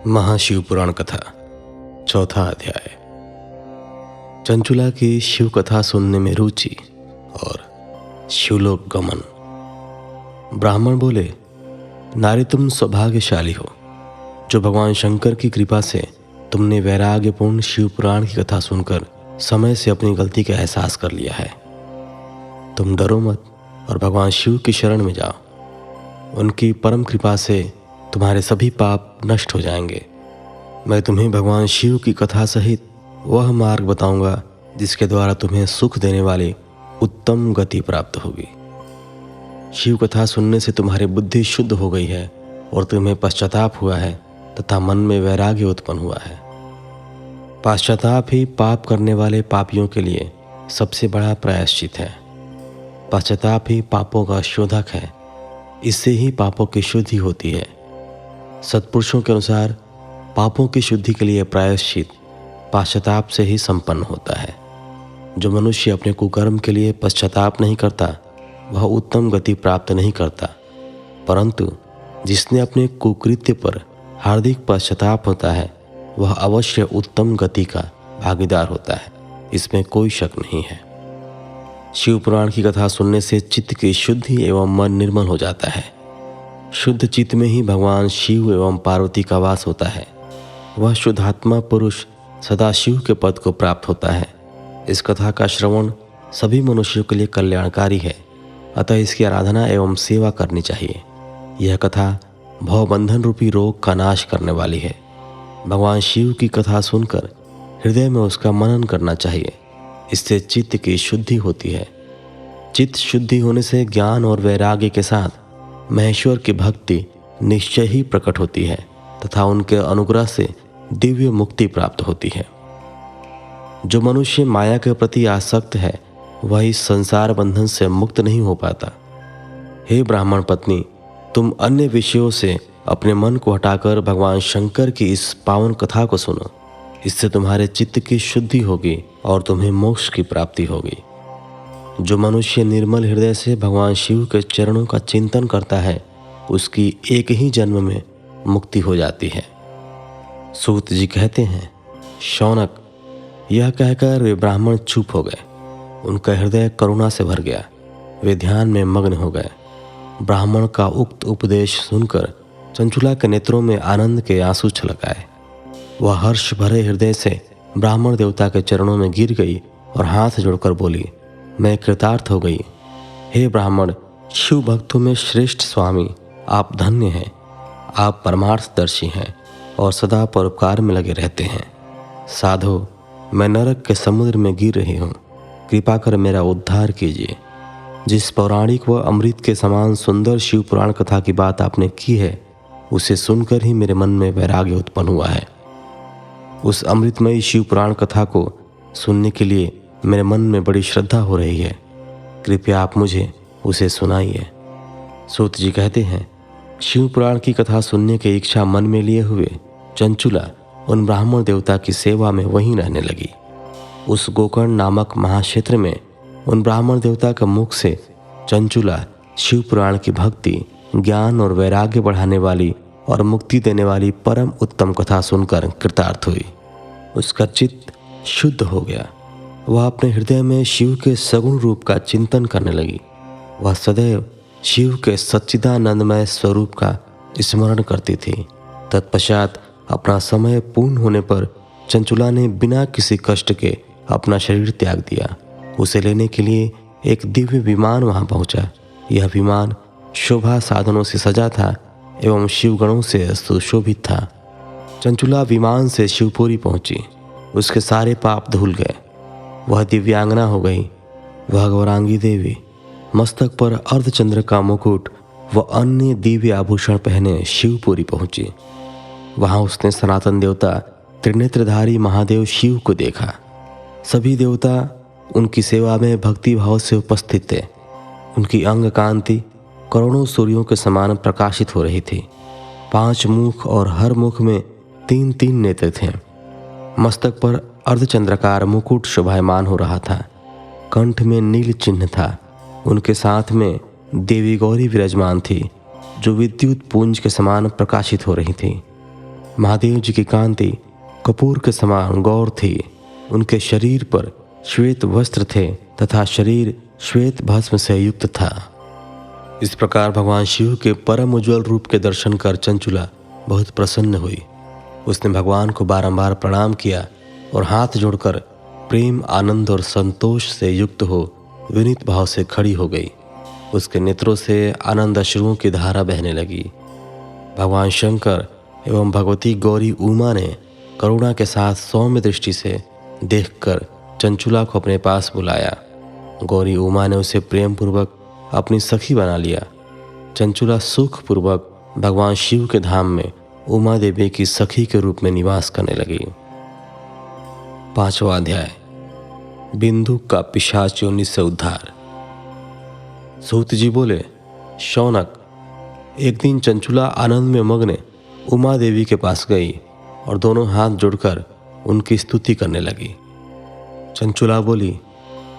महाशिव पुराण कथा चौथा अध्याय। चंचुला की शिव कथा सुनने में रुचि और शिवलोक गमन। ब्राह्मण बोले, नारी तुम सौभाग्यशाली हो जो भगवान शंकर की कृपा से तुमने वैराग्यपूर्ण शिव पुराण की कथा सुनकर समय से अपनी गलती का एहसास कर लिया है। तुम डरो मत और भगवान शिव की शरण में जाओ। उनकी परम कृपा से तुम्हारे सभी पाप नष्ट हो जाएंगे। मैं तुम्हें भगवान शिव की कथा सहित वह मार्ग बताऊंगा जिसके द्वारा तुम्हें सुख देने वाली उत्तम गति प्राप्त होगी। शिव कथा सुनने से तुम्हारी बुद्धि शुद्ध हो गई है और तुम्हें पश्चाताप हुआ है तथा मन में वैराग्य उत्पन्न हुआ है। पश्चाताप ही पाप करने वाले पापियों के लिए सबसे बड़ा प्रायश्चित है। पश्चाताप ही पापों का शोधक है। इससे ही पापों की शुद्धि होती है। सत्पुरुषों के अनुसार पापों की शुद्धि के लिए प्रायश्चित पश्चाताप से ही संपन्न होता है। जो मनुष्य अपने कुकर्म के लिए पश्चाताप नहीं करता वह उत्तम गति प्राप्त नहीं करता, परंतु जिसने अपने कुकृत्य पर हार्दिक पश्चाताप होता है वह अवश्य उत्तम गति का भागीदार होता है। इसमें कोई शक नहीं है। शिव पुराण की कथा सुनने से चित्त की शुद्धि एवं मन निर्मल हो जाता है। शुद्ध चित्त में ही भगवान शिव एवं पार्वती का वास होता है। वह शुद्धात्मा पुरुष सदा शिव के पद को प्राप्त होता है। इस कथा का श्रवण सभी मनुष्यों के लिए कल्याणकारी है, अतः इसकी आराधना एवं सेवा करनी चाहिए। यह कथा भवबंधन रूपी रोग का नाश करने वाली है। भगवान शिव की कथा सुनकर हृदय में उसका मनन करना चाहिए। इससे चित्त की शुद्धि होती है। चित्त शुद्धि होने से ज्ञान और वैराग्य के साथ महेश्वर की भक्ति निश्चय ही प्रकट होती है तथा उनके अनुग्रह से दिव्य मुक्ति प्राप्त होती है। जो मनुष्य माया के प्रति आसक्त है वह इस संसार बंधन से मुक्त नहीं हो पाता। हे ब्राह्मण पत्नी, तुम अन्य विषयों से अपने मन को हटाकर भगवान शंकर की इस पावन कथा को सुनो। इससे तुम्हारे चित्त की शुद्धि होगी और तुम्हें मोक्ष की प्राप्ति होगी। जो मनुष्य निर्मल हृदय से भगवान शिव के चरणों का चिंतन करता है उसकी एक ही जन्म में मुक्ति हो जाती है। सूत जी कहते हैं, शौनक, यह कहकर वे ब्राह्मण चुप हो गए। उनका हृदय करुणा से भर गया। वे ध्यान में मग्न हो गए। ब्राह्मण का उक्त उपदेश सुनकर चंचुला के नेत्रों में आनंद के आंसू छलक आए। वह हर्ष भरे हृदय से ब्राह्मण देवता के चरणों में गिर गई और हाथ जोड़कर बोली, मैं कृतार्थ हो गई। हे ब्राह्मण, शिव भक्तों में श्रेष्ठ स्वामी, आप धन्य हैं। आप परमार्थदर्शी हैं और सदा परोपकार में लगे रहते हैं। साधो, मैं नरक के समुद्र में गिर रही हूँ। कृपा कर मेरा उद्धार कीजिए। जिस पौराणिक व अमृत के समान सुंदर शिव पुराण कथा की बात आपने की है उसे सुनकर ही मेरे मन में वैराग्य उत्पन्न हुआ है। उस अमृतमयी शिव पुराण कथा को सुनने के लिए मेरे मन में बड़ी श्रद्धा हो रही है। कृपया आप मुझे उसे सुनाइए। सूत जी कहते हैं, शिव पुराण की कथा सुनने की इच्छा मन में लिए हुए चंचुला उन ब्राह्मण देवता की सेवा में वहीं रहने लगी। उस गोकर्ण नामक महाक्षेत्र में उन ब्राह्मण देवता के मुख से चंचुला शिव पुराण की भक्ति, ज्ञान और वैराग्य बढ़ाने वाली और मुक्ति देने वाली परम उत्तम कथा सुनकर कृतार्थ हुई। उसका चित्त शुद्ध हो गया। वह अपने हृदय में शिव के सगुण रूप का चिंतन करने लगी। वह सदैव शिव के सच्चिदानंदमय स्वरूप का स्मरण करती थी। तत्पश्चात अपना समय पूर्ण होने पर चंचुला ने बिना किसी कष्ट के अपना शरीर त्याग दिया। उसे लेने के लिए एक दिव्य विमान वहां पहुंचा। यह विमान शोभा साधनों से सजा था एवं शिवगणों से सुशोभित था। चंचुला विमान से शिवपुरी पहुंची। उसके सारे पाप धुल गए। वह दिव्यांगना हो गई। वह गौरांगी देवी मस्तक पर अर्धचंद्र का मुकुट व अन्य दिव्य आभूषण पहने शिवपुरी पहुंची। वहां उसने सनातन देवता त्रिनेत्रधारी महादेव शिव को देखा। सभी देवता उनकी सेवा में भक्ति भाव से उपस्थित थे। उनकी अंग कांति करोड़ों सूर्यों के समान प्रकाशित हो रही थी। 5 मुख और हर मुख में 3-3 नेत्र थे। मस्तक पर अर्धचंद्राकार मुकुट शोभायमान हो रहा था। कंठ में नील चिन्ह था। उनके साथ में देवी गौरी विराजमान थी जो विद्युत पुंज के समान प्रकाशित हो रही थी। महादेव जी की कांति कपूर के समान गौर थी। उनके शरीर पर श्वेत वस्त्र थे तथा शरीर श्वेत भस्म से युक्त था। इस प्रकार भगवान शिव के परम उज्ज्वल रूप के दर्शन कर चंचुला बहुत प्रसन्न हुई। उसने भगवान को बारंबार प्रणाम किया और हाथ जोड़कर प्रेम, आनंद और संतोष से युक्त हो विनीत भाव से खड़ी हो गई। उसके नेत्रों से आनंद अश्रुओं की धारा बहने लगी। भगवान शंकर एवं भगवती गौरी उमा ने करुणा के साथ सौम्य दृष्टि से देखकर चंचुला को अपने पास बुलाया। गौरी उमा ने उसे प्रेम पूर्वक अपनी सखी बना लिया। चंचुला सुखपूर्वक भगवान शिव के धाम में उमा देवी की सखी के रूप में निवास करने लगी। 5वां अध्याय, बिंदु का पिशाच योनि से उद्धार। सूत जी बोले, शौनक, एक दिन चंचुला आनंद में मग्न उमा देवी के पास गई और दोनों हाथ जोड़कर उनकी स्तुति करने लगी। चंचुला बोली,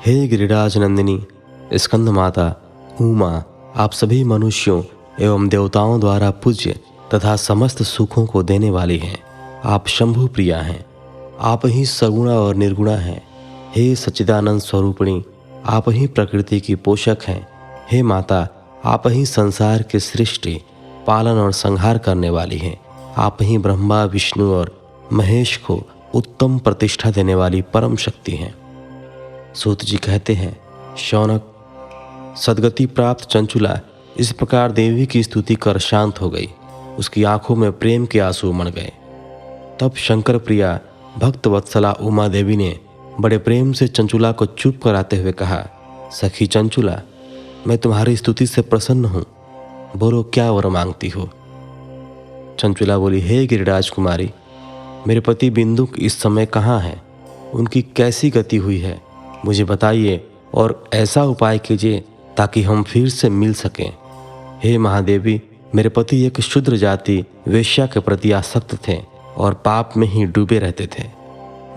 हे गिरिराज नंदिनी स्कंद माता उमा, आप सभी मनुष्यों एवं देवताओं द्वारा पूज्य तथा समस्त सुखों को देने वाली हैं। आप शंभु प्रिया हैं। आप ही सगुणा और निर्गुणा हैं। हे सच्चिदानंद स्वरूपिणी, आप ही प्रकृति की पोषक हैं। हे माता, आप ही संसार के सृष्टि, पालन और संहार करने वाली हैं। आप ही ब्रह्मा, विष्णु और महेश को उत्तम प्रतिष्ठा देने वाली परम शक्ति हैं। सूत जी कहते हैं, शौनक, सदगति प्राप्त चंचुला इस प्रकार देवी की स्तुति कर शांत हो गई। उसकी आंखों में प्रेम के आंसू उमड़ गए। तब शंकर प्रिया भक्त वत्सला उमा देवी ने बड़े प्रेम से चंचुला को चुप कराते हुए कहा, सखी चंचुला, मैं तुम्हारी स्तुति से प्रसन्न हूँ। बोलो, क्या वर मांगती हो? चंचुला बोली, हे गिरिराज कुमारी, मेरे पति बिंदुक इस समय कहाँ हैं? उनकी कैसी गति हुई है, मुझे बताइए और ऐसा उपाय कीजिए ताकि हम फिर से मिल सकें। हे महादेवी, मेरे पति एक क्षुद्र जाति वेश्या के प्रति आसक्त थे और पाप में ही डूबे रहते थे।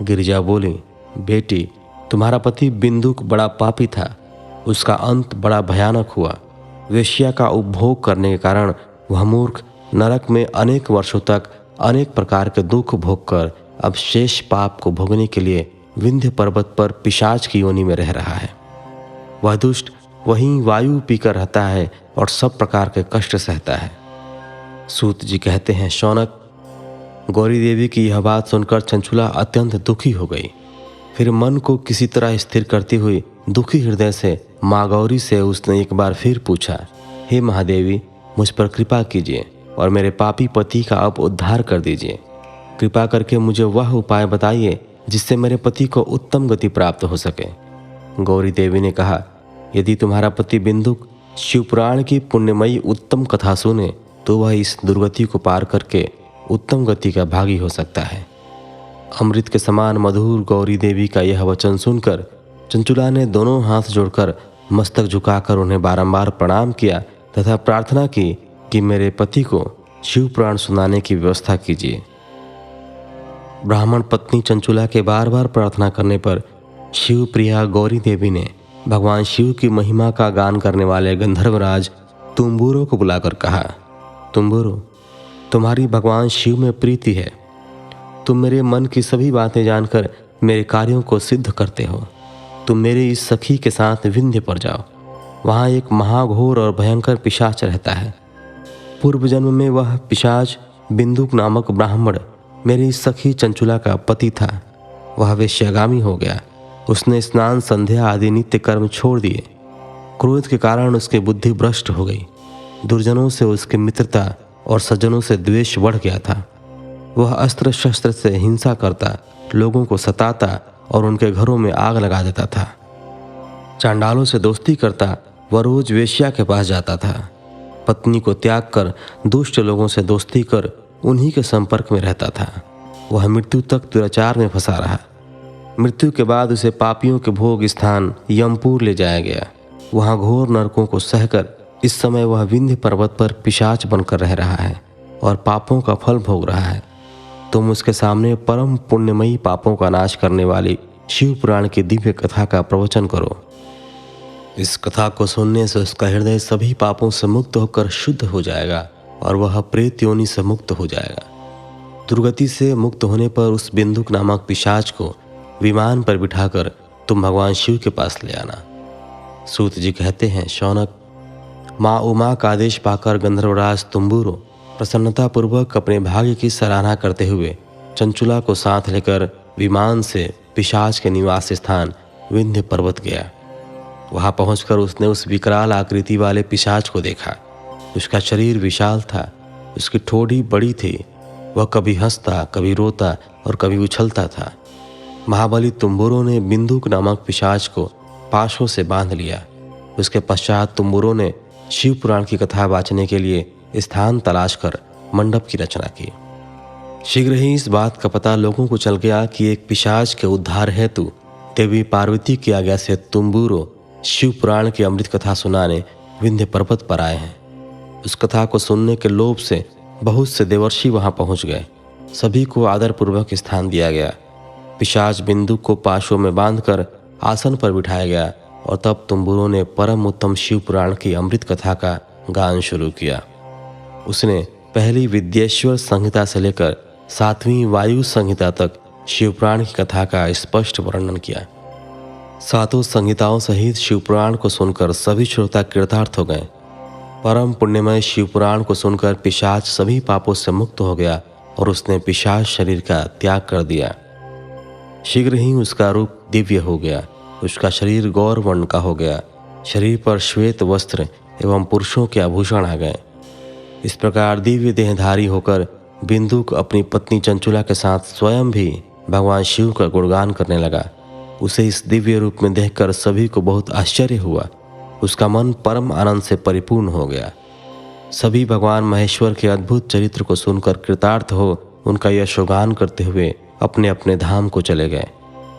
गिरिजा बोली, बेटी, तुम्हारा पति बिंदुक बड़ा पापी था। उसका अंत बड़ा भयानक हुआ। वेश्या का उपभोग करने के कारण वह मूर्ख नरक में अनेक वर्षों तक अनेक प्रकार के दुख भोग कर अब शेष पाप को भोगने के लिए विंध्य पर्वत पर पिशाच की योनि में रह रहा है। वह दुष्ट वहीं वायु पीकर रहता है और सब प्रकार के कष्ट सहता है। सूत जी कहते हैं, शौनक, गौरी देवी की यह बात सुनकर चंचुला अत्यंत दुखी हो गई। फिर मन को किसी तरह स्थिर करती हुई दुखी हृदय से माँ गौरी से उसने एक बार फिर पूछा, हे महादेवी, मुझ पर कृपा कीजिए और मेरे पापी पति का अब उद्धार कर दीजिए। कृपा करके मुझे वह उपाय बताइए जिससे मेरे पति को उत्तम गति प्राप्त हो सके। गौरी देवी ने कहा, यदि तुम्हारा पति बिंदुक शिवपुराण की पुण्यमयी उत्तम कथा सुने तो वह इस दुर्गति को पार करके उत्तम गति का भागी हो सकता है। अमृत के समान मधुर गौरी देवी का यह वचन सुनकर चंचुला ने दोनों हाथ जोड़कर मस्तक झुकाकर उन्हें बारंबार प्रणाम किया तथा प्रार्थना की कि मेरे पति को शिव पुराण सुनाने की व्यवस्था कीजिए। ब्राह्मण पत्नी चंचुला के बार बार प्रार्थना करने पर शिव प्रिया गौरी देवी ने भगवान शिव की महिमा का गान करने वाले गंधर्वराज तुम्बुरो को बुलाकर कहा, तुम्बुरो, तुम्हारी भगवान शिव में प्रीति है। तुम मेरे मन की सभी बातें जानकर मेरे कार्यों को सिद्ध करते हो। तुम मेरी इस सखी के साथ विंध्य पर जाओ। वहाँ एक महाघोर और भयंकर पिशाच रहता है। पूर्व जन्म में वह पिशाच बिंदुक नामक ब्राह्मण मेरी सखी चंचुला का पति था। वह वेश्यागामी हो गया। उसने स्नान, संध्या आदि नित्य कर्म छोड़ दिए। क्रोध के कारण उसकी बुद्धि भ्रष्ट हो गई। दुर्जनों से उसकी मित्रता और सज्जनों से द्वेष बढ़ गया था। वह अस्त्र शस्त्र से हिंसा करता, लोगों को सताता और उनके घरों में आग लगा देता था। चांडालों से दोस्ती करता, वह रोज वेश्या के पास जाता था। पत्नी को त्याग कर दुष्ट लोगों से दोस्ती कर उन्हीं के संपर्क में रहता था। वह मृत्यु तक दुराचार में फंसा रहा। मृत्यु के बाद उसे पापियों के भोग स्थान यमपुर ले जाया गया। वहाँ घोर नरकों को सहकर इस समय वह विंध्य पर्वत पर पिशाच बनकर रह रहा है और पापों का फल भोग रहा है। तुम उसके सामने परम पुण्यमयी पापों का नाश करने वाली शिव पुराण की दिव्य कथा का प्रवचन करो। इस कथा को सुनने से उसका हृदय सभी पापों से मुक्त होकर शुद्ध हो जाएगा और वह प्रेत योनि से मुक्त हो जाएगा। दुर्गति से मुक्त होने पर उस बिंदुक नामक पिशाच को विमान पर बिठाकर तुम भगवान शिव के पास ले आना। सूत जी कहते हैं, शौनक, माँ उमा का आदेश पाकर गंधर्वराज तुम्बुरो प्रसन्नतापूर्वक अपने भाग्य की सराहना करते हुए चंचुला को साथ लेकर विमान से पिशाच के निवास स्थान विंध्य पर्वत गया। वहां पहुंचकर उसने उस विकराल आकृति वाले पिशाच को देखा। उसका शरीर विशाल था, उसकी ठोड़ी बड़ी थी। वह कभी हंसता, कभी रोता और कभी उछलता था। महाबली तुम्बुरो ने बिंदुक नामक पिशाच को पाशों से बांध लिया। उसके पश्चात तुम्बुरो ने शिव पुराण की कथा वाचने के लिए स्थान तलाश कर मंडप की रचना की। शीघ्र ही इस बात का पता लोगों को चल गया कि एक पिशाच के उद्धार हेतु देवी पार्वती की आज्ञा से तुम्बुरो शिव पुराण की अमृत कथा सुनाने विंध्य पर्वत पर आए हैं। उस कथा को सुनने के लोभ से बहुत से देवर्षि वहां पहुंच गए। सभी को आदरपूर्वक स्थान दिया गया। पिशाच बिंदु को पाशों में बांधकर आसन पर बिठाया गया और तब तुम्बुरो ने परम उत्तम शिव पुराण की अमृत कथा का गान शुरू किया। उसने पहली विद्येश्वर संहिता से लेकर 7वीं वायु संहिता तक शिवपुराण की कथा का स्पष्ट वर्णन किया। 7 संहिताओं सहित शिवपुराण को सुनकर सभी श्रोता कृतार्थ हो गए। परम पुण्यमय शिवपुराण को सुनकर पिशाच सभी पापों से मुक्त हो गया और उसने पिशाच शरीर का त्याग कर दिया। शीघ्र ही उसका रूप दिव्य हो गया। उसका शरीर गौर वर्ण का हो गया। शरीर पर श्वेत वस्त्र एवं पुरुषों के आभूषण आ गए। इस प्रकार दिव्य देहधारी होकर बिंदुक अपनी पत्नी चंचुला के साथ स्वयं भी भगवान शिव का गुणगान करने लगा। उसे इस दिव्य रूप में देखकर सभी को बहुत आश्चर्य हुआ। उसका मन परम आनंद से परिपूर्ण हो गया। सभी भगवान महेश्वर के अद्भुत चरित्र को सुनकर कृतार्थ हो उनका यशोगान करते हुए अपने अपने धाम को चले गए।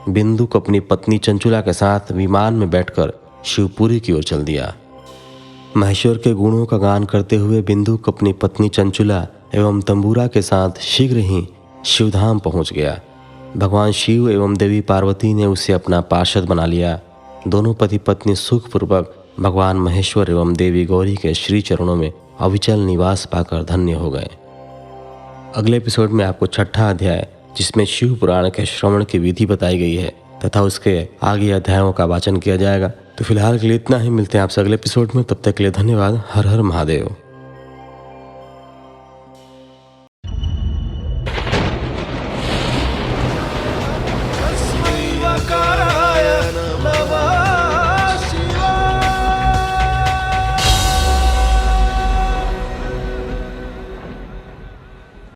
बिंदुक अपनी पत्नी चंचुला के साथ विमान में बैठकर शिवपुरी की ओर चल दिया। महेश्वर के गुणों का गान करते हुए बिंदुक अपनी पत्नी चंचुला एवं तंबूरा के साथ शीघ्र ही शिवधाम पहुंच गया। भगवान शिव एवं देवी पार्वती ने उसे अपना पार्षद बना लिया। दोनों पति पत्नी सुखपूर्वक भगवान महेश्वर एवं देवी गौरी के श्री चरणों में अविचल निवास पाकर धन्य हो गए। अगले एपिसोड में आपको 6ठा अध्याय, जिसमें शिव पुराण के श्रवण की विधि बताई गई है तथा उसके आगे अध्यायों का वाचन किया जाएगा। तो फिलहाल के लिए इतना ही। मिलते हैं आपसे अगले एपिसोड में। तब तक के लिए धन्यवाद। हर हर महादेव।